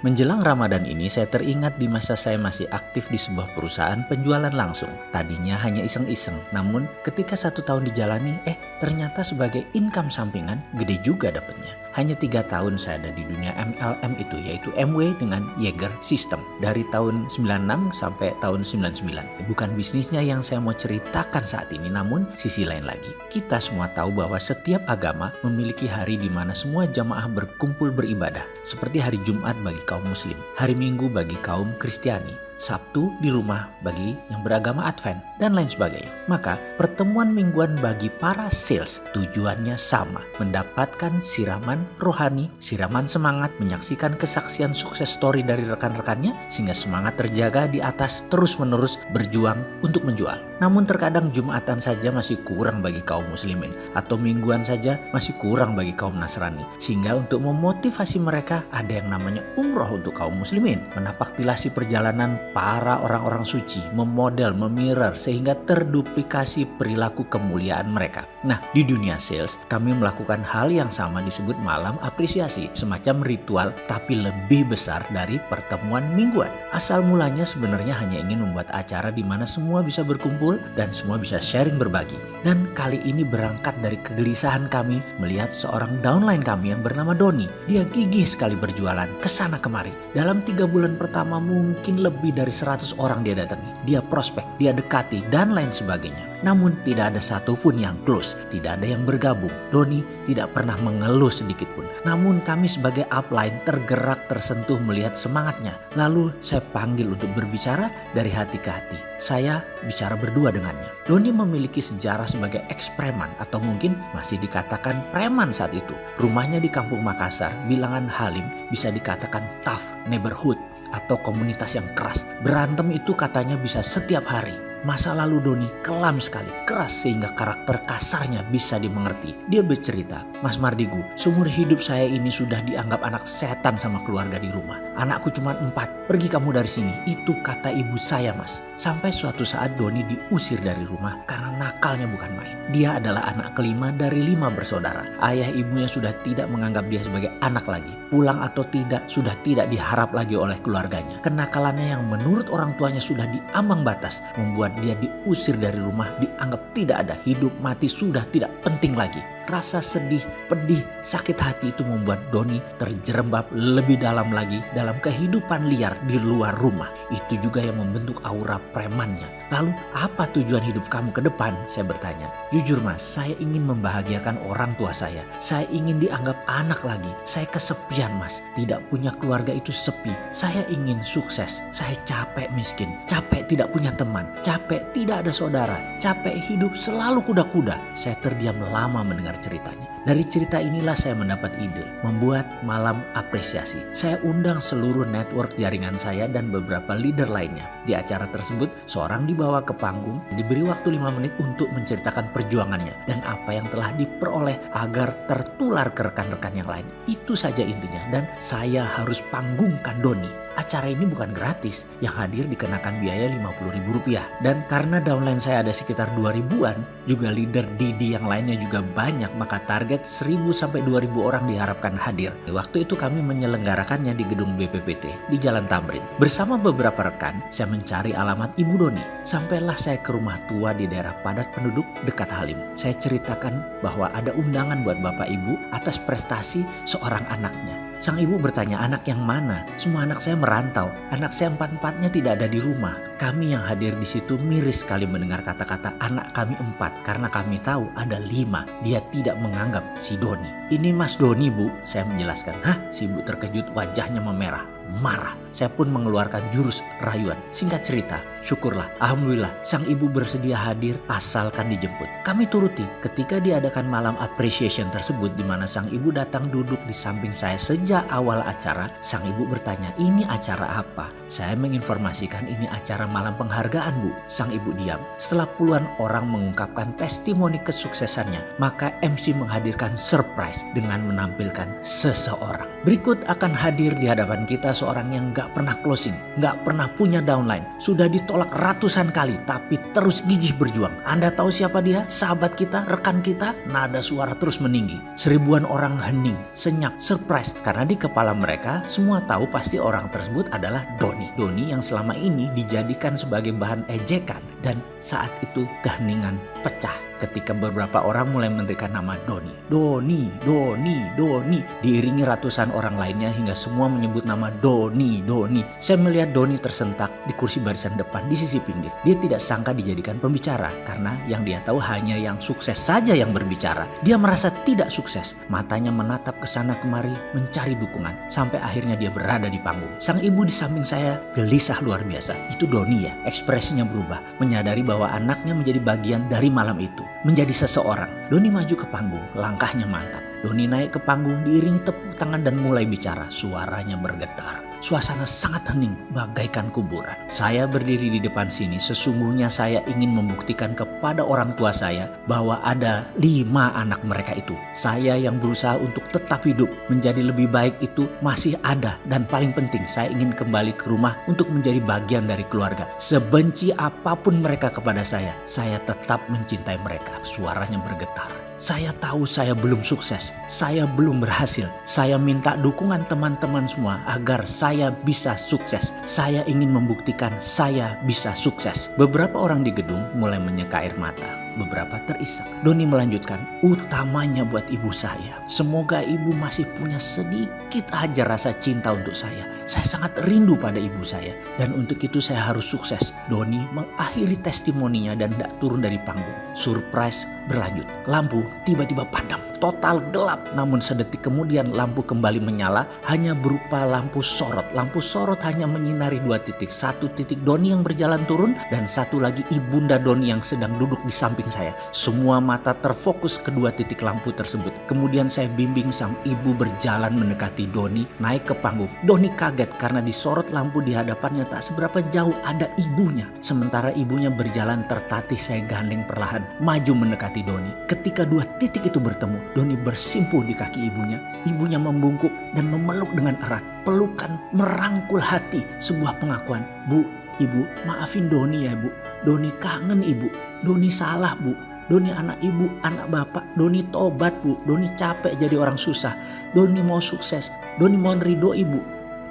Menjelang Ramadan ini saya teringat di masa saya masih aktif di sebuah perusahaan penjualan langsung. Tadinya hanya iseng-iseng, namun ketika 1 tahun dijalani, ternyata sebagai income sampingan gede juga dapatnya. Hanya 3 tahun saya ada di dunia MLM itu, yaitu MW dengan Jaeger System. Dari tahun 96 sampai tahun 99. Bukan bisnisnya yang saya mau ceritakan saat ini, namun sisi lain lagi. Kita semua tahu bahwa setiap agama memiliki hari di mana semua jamaah berkumpul beribadah. Seperti hari Jumat bagi kaum Muslim, hari Minggu bagi kaum Kristiani, Sabtu di rumah bagi yang beragama Advent, dan lain sebagainya. Maka pertemuan mingguan bagi para sales tujuannya sama, mendapatkan siraman rohani, siraman semangat, menyaksikan kesaksian sukses story dari rekan-rekannya sehingga semangat terjaga di atas terus-menerus berjuang untuk menjual. Namun terkadang Jumatan saja masih kurang bagi kaum muslimin atau mingguan saja masih kurang bagi kaum Nasrani, sehingga untuk memotivasi mereka ada yang namanya umroh untuk kaum muslimin, menapaktilasi perjalanan para orang-orang suci, memodel, memirror sehingga terduplikasi perilaku kemuliaan mereka. Nah, di dunia sales kami melakukan hal yang sama disebut malam apresiasi, semacam ritual tapi lebih besar dari pertemuan mingguan. Asal mulanya sebenarnya hanya ingin membuat acara di mana semua bisa berkumpul dan semua bisa sharing berbagi. Dan kali ini berangkat dari kegelisahan kami melihat seorang downline kami yang bernama Doni. Dia gigih sekali berjualan kesana kemari. Dalam 3 bulan pertama mungkin lebih dari 100 orang dia datangi, dia prospek, dia dekati, dan lain sebagainya. Namun tidak ada satupun yang close, tidak ada yang bergabung. Doni tidak pernah mengeluh sedikit pun. Namun kami sebagai upline tergerak, tersentuh melihat semangatnya. Lalu saya panggil untuk berbicara dari hati ke hati. Saya bicara berdua dengannya. Doni memiliki sejarah sebagai ex-preman atau mungkin masih dikatakan preman saat itu. Rumahnya di Kampung Makassar, bilangan Halim, bisa dikatakan tough neighborhood atau komunitas yang keras. Berantem itu katanya bisa setiap hari. Masa lalu Doni kelam sekali, keras sehingga karakter kasarnya bisa dimengerti. Dia bercerita, "Mas Mardigu, seumur hidup saya ini sudah dianggap anak setan sama keluarga di rumah. Anakku cuma 4, pergi kamu dari sini." Itu kata ibu saya, Mas. Sampai suatu saat Doni diusir dari rumah karena nakalnya bukan main. Dia adalah anak kelima dari 5 bersaudara. Ayah ibunya sudah tidak menganggap dia sebagai anak lagi. Pulang atau tidak sudah tidak diharap lagi oleh keluarganya. Kenakalannya yang menurut orang tuanya sudah diambang batas membuat dia diusir dari rumah, dianggap tidak ada, hidup mati sudah tidak penting lagi. Rasa sedih, pedih, sakit hati itu membuat Doni terjerembab lebih dalam lagi dalam kehidupan liar di luar rumah. Itu juga yang membentuk aura premannya. Lalu apa tujuan hidup kamu ke depan? Saya bertanya. Jujur Mas, saya ingin membahagiakan orang tua saya. Saya ingin dianggap anak lagi. Saya kesepian Mas, tidak punya keluarga itu sepi. Saya ingin sukses. Saya capek miskin, capek tidak punya teman, capek tidak ada saudara, capek hidup selalu kuda-kuda. Saya terdiam lama mendengar ceritanya. Dari cerita inilah saya mendapat ide membuat malam apresiasi. Saya undang seluruh network jaringan saya dan beberapa leader lainnya. Di acara tersebut seorang dibawa ke panggung, diberi waktu 5 menit untuk menceritakan perjuangannya dan apa yang telah diperoleh agar tertular ke rekan-rekan yang lain. Itu saja intinya, dan saya harus panggungkan Doni. Acara ini bukan gratis, yang hadir dikenakan biaya Rp50.000. Dan karena downline saya ada sekitar 2000-an, juga leader Didi yang lainnya juga banyak, maka target 1000 sampai 2000 orang diharapkan hadir. Waktu itu kami menyelenggarakannya di gedung BPPT di Jalan Tamrin. Bersama beberapa rekan, saya mencari alamat Ibu Doni. Sampailah saya ke rumah tua di daerah padat penduduk dekat Halim. Saya ceritakan bahwa ada undangan buat Bapak Ibu atas prestasi seorang anaknya. Sang ibu bertanya, anak yang mana? Semua anak saya merantau. Anak saya 4-4-nya tidak ada di rumah. Kami yang hadir di situ miris sekali mendengar kata-kata anak kami 4 karena kami tahu ada 5. Dia tidak menganggap si Doni. Ini Mas Doni Bu, saya menjelaskan. Hah? Si ibu terkejut, wajahnya memerah. Marah. Saya pun mengeluarkan jurus rayuan. Singkat cerita, syukurlah, alhamdulillah sang ibu bersedia hadir asalkan dijemput. Kami turuti. Ketika diadakan malam appreciation tersebut di mana sang ibu datang duduk di samping saya sejak awal acara, sang ibu bertanya, "Ini acara apa?" Saya menginformasikan ini acara malam penghargaan, Bu. Sang ibu diam. Setelah puluhan orang mengungkapkan testimoni kesuksesannya, maka MC menghadirkan surprise dengan menampilkan seseorang. Berikut akan hadir di hadapan kita seorang yang gak pernah closing, gak pernah punya downline, sudah ditolak ratusan kali tapi terus gigih berjuang. Anda tahu siapa dia? Sahabat kita, rekan kita? Nada suara terus meninggi. Seribuan orang hening, senyap, surprise karena di kepala mereka semua tahu pasti orang tersebut adalah Doni. Doni yang selama ini dijadikan sebagai bahan ejekan, dan saat itu keheningan pecah ketika beberapa orang mulai menerikan nama Doni. Doni, Doni, Doni. Diiringi ratusan orang lainnya hingga semua menyebut nama Doni, Doni. Saya melihat Doni tersentak di kursi barisan depan di sisi pinggir. Dia tidak sangka dijadikan pembicara karena yang dia tahu hanya yang sukses saja yang berbicara. Dia merasa tidak sukses. Matanya menatap ke sana kemari mencari dukungan sampai akhirnya dia berada di panggung. Sang ibu di samping saya gelisah luar biasa. Itu Doni ya. Ekspresinya berubah, menyadari bahwa anaknya menjadi bagian dari malam itu. Menjadi seseorang. Doni maju ke panggung, langkahnya mantap. Doni naik ke panggung diiringi tepuk tangan dan mulai bicara. Suaranya bergetar. Suasana sangat hening bagaikan kuburan. Saya berdiri di depan sini, sesungguhnya saya ingin membuktikan kepada orang tua saya bahwa ada 5 anak mereka itu. Saya yang berusaha untuk tetap hidup, menjadi lebih baik itu masih ada. Dan paling penting, saya ingin kembali ke rumah untuk menjadi bagian dari keluarga. Sebenci apapun mereka kepada saya tetap mencintai mereka. Suaranya bergetar. Saya tahu saya belum sukses, saya belum berhasil. Saya minta dukungan teman-teman semua agar saya bisa sukses. Saya ingin membuktikan saya bisa sukses. Beberapa orang di gedung mulai menyeka air mata. Beberapa terisak. Doni melanjutkan, utamanya buat ibu saya. Semoga ibu masih punya sedikit aja rasa cinta untuk saya. Saya sangat rindu pada ibu saya. Dan untuk itu saya harus sukses. Doni mengakhiri testimoninya dan tidak turun dari panggung. Surprise berlanjut. Lampu tiba-tiba padam. Total gelap. Namun sedetik kemudian lampu kembali menyala. Hanya berupa lampu sorot. Lampu sorot hanya menyinari 2 titik. 1 titik Doni yang berjalan turun. Dan 1 lagi ibunda Doni yang sedang duduk di samping saya. Semua mata terfokus kedua titik lampu tersebut. Kemudian saya bimbing sang ibu berjalan mendekati Doni naik ke panggung. Doni kaget karena disorot lampu di hadapannya tak seberapa jauh ada ibunya. Sementara ibunya berjalan tertatih, saya gandeng perlahan maju mendekati Doni. Ketika 2 titik itu bertemu, Doni bersimpuh di kaki ibunya. Ibunya membungkuk dan memeluk dengan erat. Pelukan merangkul hati. Sebuah pengakuan, Bu, Ibu, maafin Doni ya Bu. Doni kangen Ibu. Doni salah Bu. Doni anak ibu, anak bapak. Doni tobat Bu. Doni capek jadi orang susah. Doni mau sukses. Doni mohon ridho Ibu.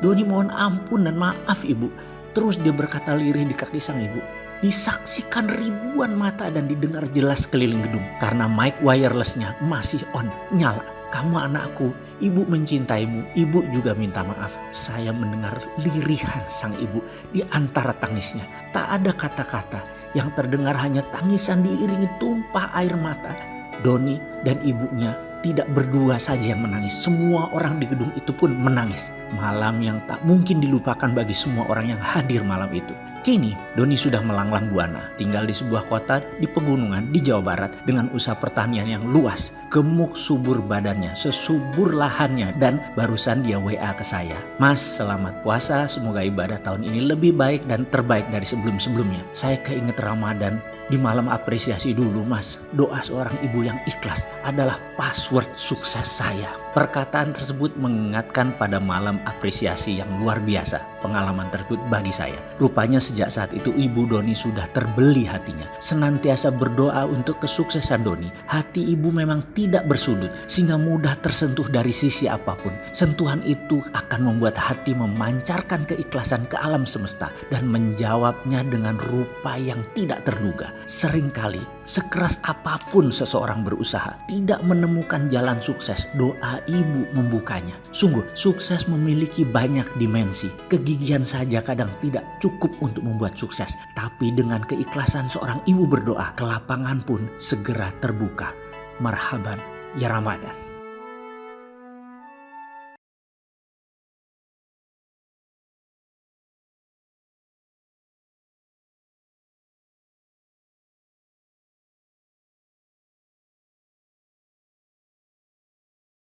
Doni mohon ampun dan maaf Ibu. Terus dia berkata lirih di kaki sang ibu. Disaksikan ribuan mata dan didengar jelas keliling gedung. Karena mic wirelessnya masih on, nyala. Kamu anakku, ibu mencintaimu, ibu juga minta maaf. Saya mendengar lirihan sang ibu di antara tangisnya. Tak ada kata-kata, yang terdengar hanya tangisan diiringi tumpah air mata. Doni dan ibunya tidak berdua saja yang menangis. Semua orang di gedung itu pun menangis. Malam yang tak mungkin dilupakan bagi semua orang yang hadir malam itu. Kini Doni sudah melanglang buana, tinggal di sebuah kota di pegunungan di Jawa Barat dengan usaha pertanian yang luas. Gemuk subur badannya, sesubur lahannya, dan barusan dia WA ke saya. Mas, selamat puasa, semoga ibadah tahun ini lebih baik dan terbaik dari sebelum-sebelumnya. Saya keinget Ramadan, di malam apresiasi dulu mas. Doa seorang ibu yang ikhlas adalah password sukses saya. Perkataan tersebut mengingatkan pada malam apresiasi yang luar biasa. Pengalaman tersebut bagi saya. Rupanya sejak saat itu ibu Doni sudah terbeli hatinya. Senantiasa berdoa untuk kesuksesan Doni. Hati ibu memang tidak bersudut sehingga mudah tersentuh dari sisi apapun. Sentuhan itu akan membuat hati memancarkan keikhlasan ke alam semesta dan menjawabnya dengan rupa yang tidak terduga. Seringkali sekeras apapun seseorang berusaha tidak menemukan jalan sukses, doa ibu membukanya. Sungguh, sukses memiliki banyak dimensi. Kegigihan saja kadang tidak cukup untuk membuat sukses. Tapi dengan keikhlasan seorang ibu berdoa, kelapangan pun segera terbuka. Marhaban ya Ramadan.